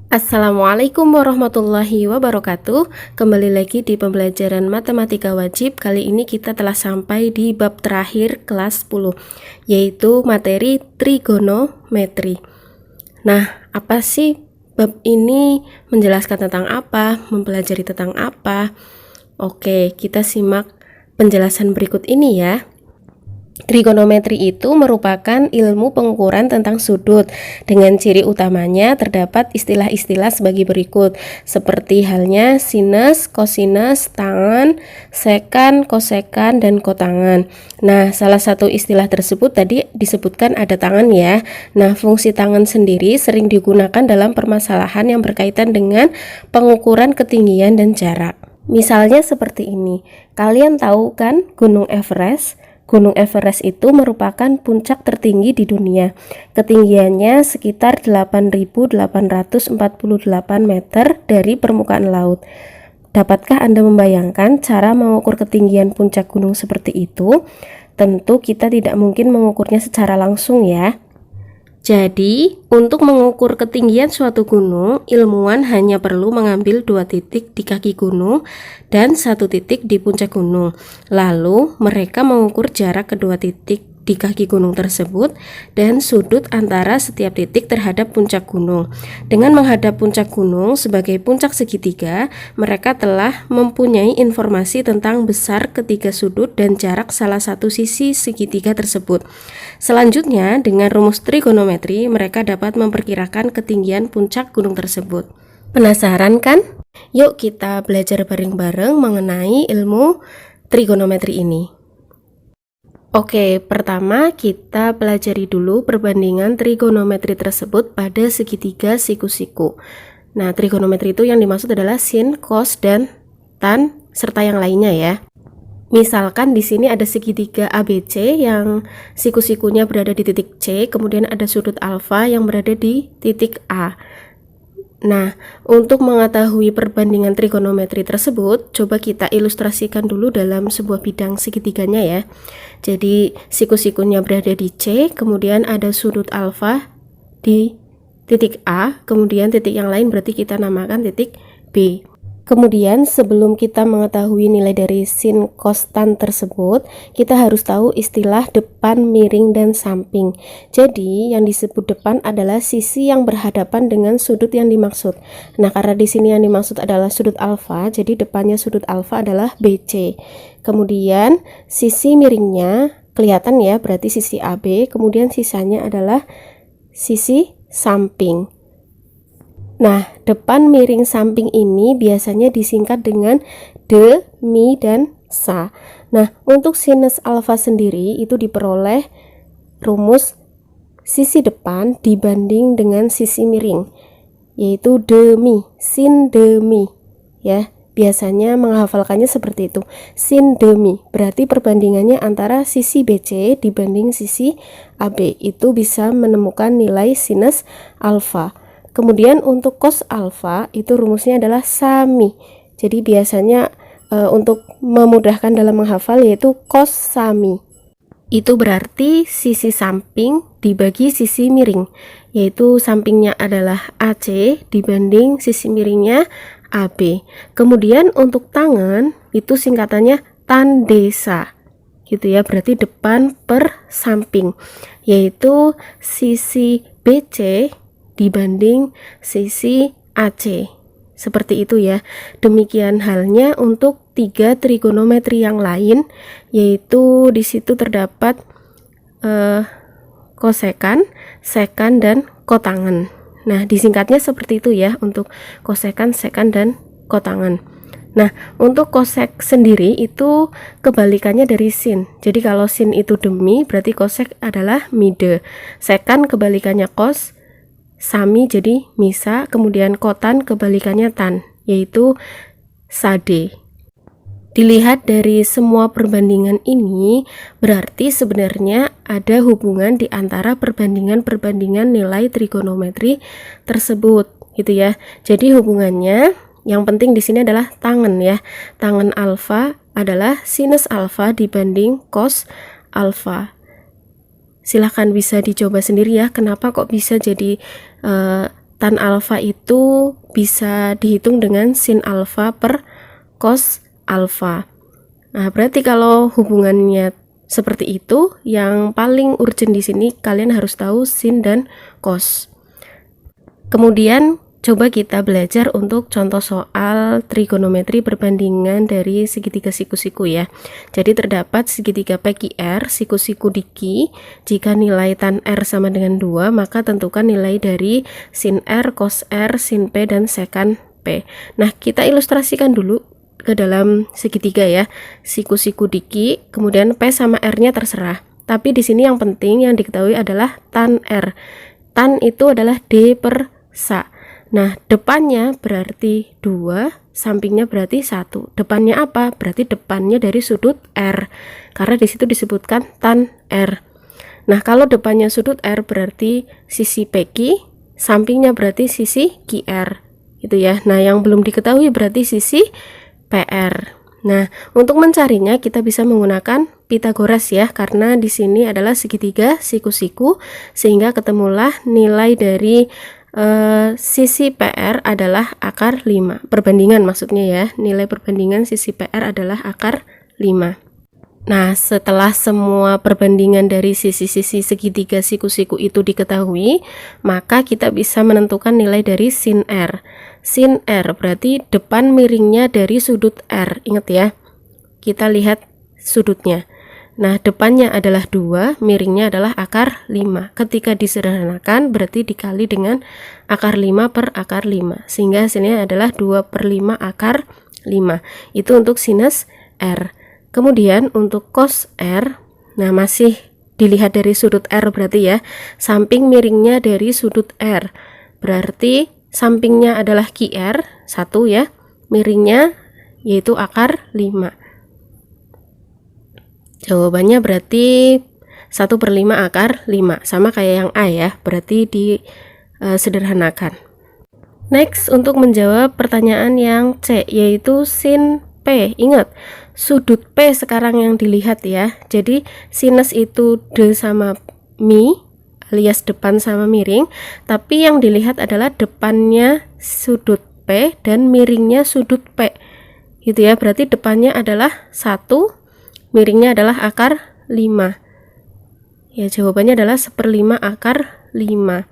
Assalamualaikum warahmatullahi wabarakatuh. Kembali lagi di pembelajaran matematika wajib. Kali ini kita telah sampai di bab terakhir kelas 10, yaitu materi trigonometri. Nah, apa sih bab ini? Menjelaskan tentang apa? Mempelajari tentang apa? Oke, kita simak penjelasan berikut ini ya. Trigonometri itu merupakan ilmu pengukuran tentang sudut. Dengan ciri utamanya terdapat istilah-istilah sebagai berikut, seperti halnya sinus, kosinus, tangen, sekan, kosekan, dan kotangen. Nah, salah satu istilah tersebut tadi disebutkan ada tangen ya. Nah, fungsi tangen sendiri sering digunakan dalam permasalahan yang berkaitan dengan pengukuran ketinggian dan jarak. Misalnya seperti ini, kalian tahu kan Gunung Everest? Gunung Everest itu merupakan puncak tertinggi di dunia. Ketinggiannya sekitar 8.848 meter dari permukaan laut. Dapatkah Anda membayangkan cara mengukur ketinggian puncak gunung seperti itu? Tentu kita tidak mungkin mengukurnya secara langsung ya. Jadi, untuk mengukur ketinggian suatu gunung, ilmuwan hanya perlu mengambil 2 titik di kaki gunung dan 1 titik di puncak gunung. Lalu, mereka mengukur jarak kedua titik di kaki gunung tersebut dan sudut antara setiap titik terhadap puncak gunung. Dengan menghadap puncak gunung sebagai puncak segitiga, mereka telah mempunyai informasi tentang besar ketiga sudut dan jarak salah satu sisi segitiga tersebut. Selanjutnya, dengan rumus trigonometri, mereka dapat memperkirakan ketinggian puncak gunung tersebut. Penasaran kan? Yuk kita belajar bareng-bareng mengenai ilmu trigonometri ini. Oke, pertama kita pelajari dulu perbandingan trigonometri tersebut pada segitiga siku-siku. Nah, trigonometri itu yang dimaksud adalah sin, cos, dan tan, serta yang lainnya ya. Misalkan di sini ada segitiga ABC yang siku-sikunya berada di titik C, kemudian ada sudut alfa yang berada di titik A. Nah, untuk mengetahui perbandingan trigonometri tersebut, coba kita ilustrasikan dulu dalam sebuah bidang segitiganya ya. Jadi, siku-sikunya berada di C, kemudian ada sudut alfa di titik A, kemudian titik yang lain berarti kita namakan titik B. Kemudian sebelum kita mengetahui nilai dari sin cos tan tersebut, kita harus tahu istilah depan, miring, dan samping. Jadi yang disebut depan adalah sisi yang berhadapan dengan sudut yang dimaksud. Nah, karena di sini yang dimaksud adalah sudut alfa, jadi depannya sudut alfa adalah BC. Kemudian sisi miringnya kelihatan ya, berarti sisi AB, kemudian sisanya adalah sisi samping. Nah, depan, miring, samping ini biasanya disingkat dengan de, mi, dan sa. Nah, untuk sinus alfa sendiri itu diperoleh rumus sisi depan dibanding dengan sisi miring, yaitu demi, sin demi. Ya, biasanya menghafalkannya seperti itu, sin demi. Berarti perbandingannya antara sisi BC dibanding sisi AB itu bisa menemukan nilai sinus alfa. Kemudian untuk cos alfa itu rumusnya adalah sami. Jadi biasanya untuk memudahkan dalam menghafal yaitu cos sami. Itu berarti sisi samping dibagi sisi miring, yaitu sampingnya adalah AC dibanding sisi miringnya AB. Kemudian untuk tangen itu singkatannya tan desa. Gitu ya, berarti depan per samping, yaitu sisi BC dibanding sisi AC. Seperti itu ya. Demikian halnya untuk 3 trigonometri yang lain, yaitu di situ terdapat kosekan, sekan, dan kotangen. Nah, disingkatnya seperti itu ya untuk kosekan, sekan, dan kotangen. Nah, untuk kosek sendiri itu kebalikannya dari sin. Jadi kalau sin itu demi, berarti kosek adalah mide. Sekan kebalikannya kos, sami jadi misa, kemudian kotan kebalikannya tan, yaitu sade. Dilihat dari semua perbandingan ini, berarti sebenarnya ada hubungan di antara perbandingan-perbandingan nilai trigonometri tersebut, gitu ya. Jadi hubungannya yang penting di sini adalah tangen ya. Tangen alfa adalah sinus alfa dibanding cos alfa. Silahkan bisa dicoba sendiri ya, kenapa kok bisa jadi tan alfa itu bisa dihitung dengan sin alfa per cos alfa. Nah, berarti kalau hubungannya seperti itu, yang paling urgent di sini kalian harus tahu sin dan cos. Kemudian coba kita belajar untuk contoh soal trigonometri perbandingan dari segitiga siku-siku ya. Jadi terdapat segitiga PQR, siku-siku di Q. Jika nilai tan R sama dengan 2, maka tentukan nilai dari sin R, cos R, sin P, dan sekan P. Nah, kita ilustrasikan dulu ke dalam segitiga ya. Siku-siku di Q, kemudian P sama R-nya terserah. Tapi di sini yang penting yang diketahui adalah tan R. Tan itu adalah D per sa. Nah, depannya berarti 2, sampingnya berarti 1. Depannya apa? Berarti depannya dari sudut R. Karena di situ disebutkan tan R. Nah, kalau depannya sudut R berarti sisi PQ, sampingnya berarti sisi QR. Gitu ya. Nah, yang belum diketahui berarti sisi PR. Nah, untuk mencarinya kita bisa menggunakan Pitagoras ya, karena di sini adalah segitiga siku-siku, sehingga ketemulah nilai dari sisi PR adalah akar 5. Perbandingan maksudnya ya, nilai perbandingan sisi PR adalah akar 5. Nah, setelah semua perbandingan dari sisi-sisi segitiga siku-siku itu diketahui, maka kita bisa menentukan nilai dari sin R. Sin R berarti depan miringnya dari sudut R. Ingat ya, kita lihat sudutnya. Nah, depannya adalah 2, miringnya adalah akar 5. Ketika disederhanakan berarti dikali dengan akar 5 per akar 5. Sehingga hasilnya adalah 2/5 akar 5. Itu untuk sinus R. Kemudian untuk cos R, nah masih dilihat dari sudut R berarti ya. Samping miringnya dari sudut R. Berarti sampingnya adalah QR, 1 ya. Miringnya yaitu akar 5. Jawabannya berarti 1/5 akar 5, sama kayak yang A ya, berarti disederhanakan. Next, untuk menjawab pertanyaan yang C, yaitu sin P. Ingat, sudut P sekarang yang dilihat ya. Jadi sinus itu D sama Mi, alias depan sama miring, tapi yang dilihat adalah depannya sudut P dan miringnya sudut P. Gitu ya, berarti depannya adalah 1, miringnya adalah akar 5. Ya, jawabannya adalah 1/5 akar 5.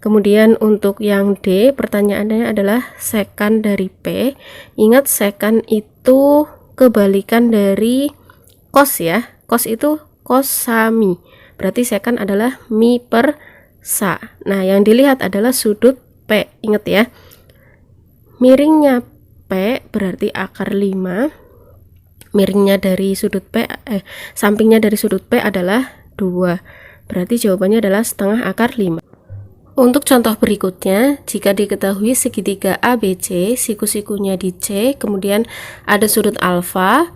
Kemudian untuk yang D, pertanyaannya adalah sekan dari P. Ingat, sekan itu kebalikan dari cos ya. Cos itu cos sami. Berarti sekan adalah mi per sa. Nah, yang dilihat adalah sudut P. Ingat ya. Miringnya P berarti akar 5. Miringnya dari sudut P, sampingnya dari sudut P adalah 2. Berarti jawabannya adalah setengah akar 5. Untuk contoh berikutnya, jika diketahui segitiga ABC, siku-sikunya di C, kemudian ada sudut alfa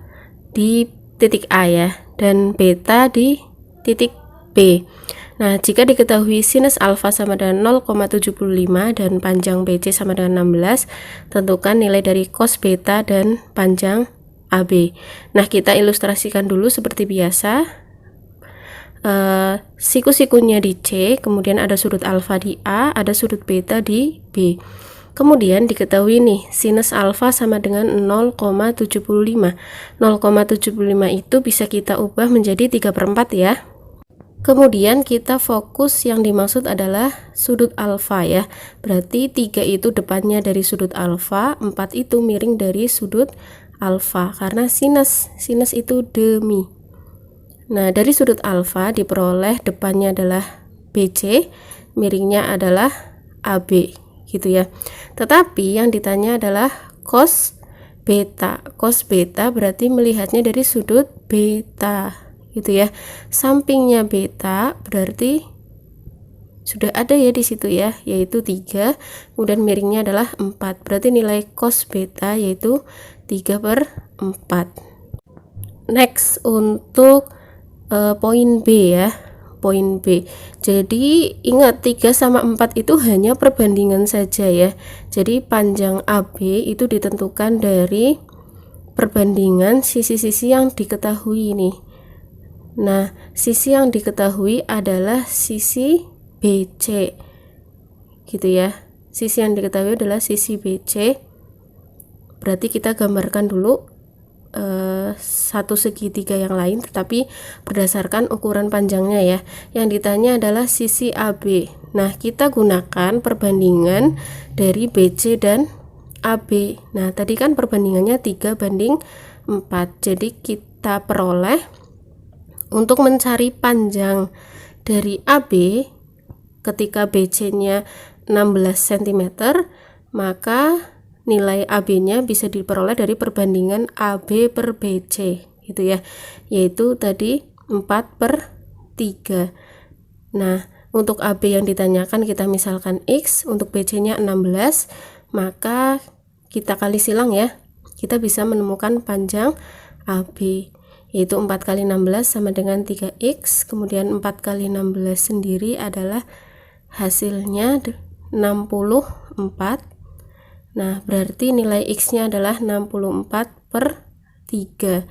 di titik A ya, dan beta di titik B. Nah, jika diketahui sinus alfa sama dengan 0,75 dan panjang BC sama dengan 16, tentukan nilai dari cos beta dan panjang AB. Nah, kita ilustrasikan dulu seperti biasa. Siku-sikunya di C, kemudian ada sudut alfa di A, ada sudut beta di B. Kemudian diketahui nih, sinus alfa sama dengan 0,75. 0,75 itu bisa kita ubah menjadi 3/4 ya. Kemudian kita fokus yang dimaksud adalah sudut alfa ya. Berarti 3 itu depannya dari sudut alfa, 4 itu miring dari sudut alfa, karena sinus itu demi. Nah, dari sudut alfa diperoleh depannya adalah BC, miringnya adalah AB gitu ya. Tetapi yang ditanya adalah cos beta. Cos beta berarti melihatnya dari sudut beta gitu ya. Sampingnya beta berarti sudah ada ya di situ ya, yaitu 3, kemudian miringnya adalah 4. Berarti nilai cos beta yaitu 3/4. Next, untuk poin B ya. Poin B. Jadi ingat, 3 sama 4 itu hanya perbandingan saja ya. Jadi panjang AB itu ditentukan dari perbandingan sisi-sisi yang diketahui nih. Nah, sisi yang diketahui adalah sisi BC gitu ya. sisi yang diketahui adalah sisi BC. Berarti kita gambarkan dulu satu segitiga yang lain, tetapi berdasarkan ukuran panjangnya ya. Yang ditanya adalah sisi AB. Nah, kita gunakan perbandingan dari BC dan AB. Nah, tadi kan perbandingannya 3:4. Jadi kita peroleh untuk mencari panjang dari AB ketika BC-nya 16 cm, maka nilai AB-nya bisa diperoleh dari perbandingan AB per BC gitu ya, yaitu tadi 4/3. Nah, untuk AB yang ditanyakan kita misalkan X, untuk BC-nya 16, maka kita kali silang ya, kita bisa menemukan panjang AB, yaitu 4 kali 16 sama dengan 3X, kemudian 4 kali 16 sendiri adalah hasilnya 64. Nah, berarti nilai X-nya adalah 64/3.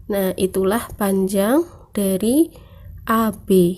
Nah, itulah panjang dari AB.